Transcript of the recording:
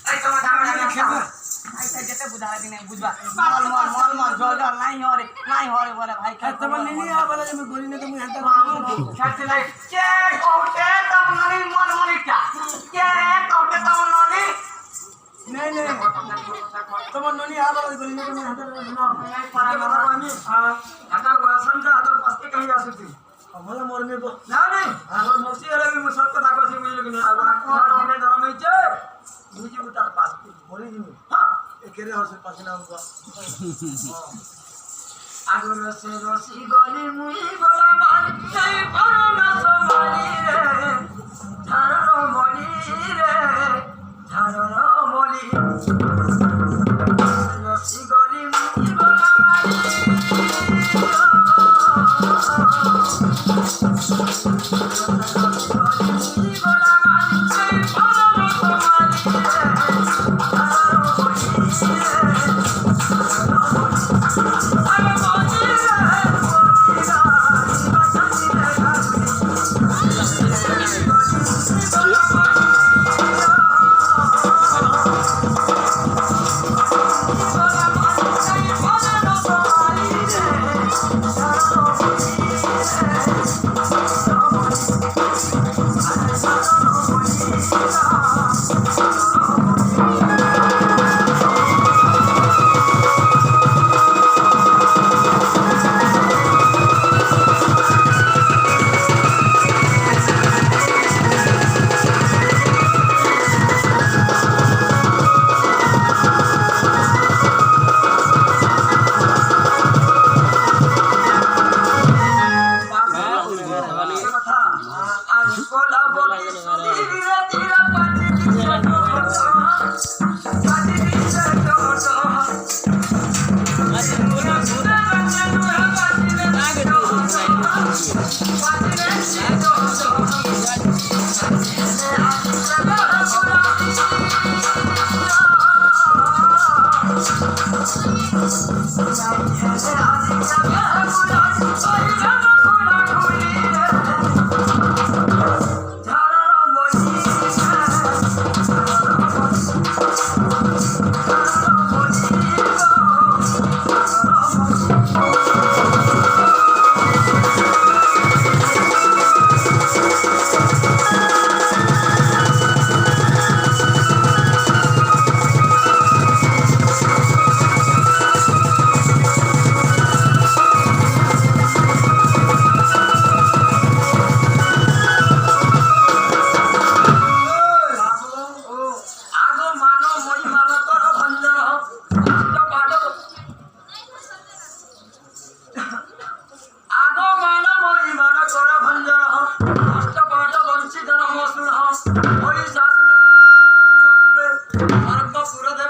এই তোমার দাঁড়া না আইসা যেতে বুঝা দিনে বুঝবা মল জল জল নাই হরে বলে ভাই তোমার নিনি বলে আমি গলি না তুমি হাতে ছাড়তে নাই কে কোটে তোমারি মন মনিটা কে কোটে তোমারি नहीं नहीं তোমার ননি বলে গলি না তুমি হাতে না আমি হাতা গোয়া সমঝা হাতা পাস্তে কहीं जा सकती हमरा मरने को না নেই আমার মসি হলে আমি সব কথা কইছি বুঝলি কি না আমার কোন দিনে ধরম হইছে বুঝি তার পাস্তে বলি দিনি হ্যাঁ একেরে হসে পাশে না উনকা আগর সে রসি গলি মুই গলা মান সেই পানা সমালি রে ধারণ মলি রে ধারণ মলি রসি গলি মুই গলা মালি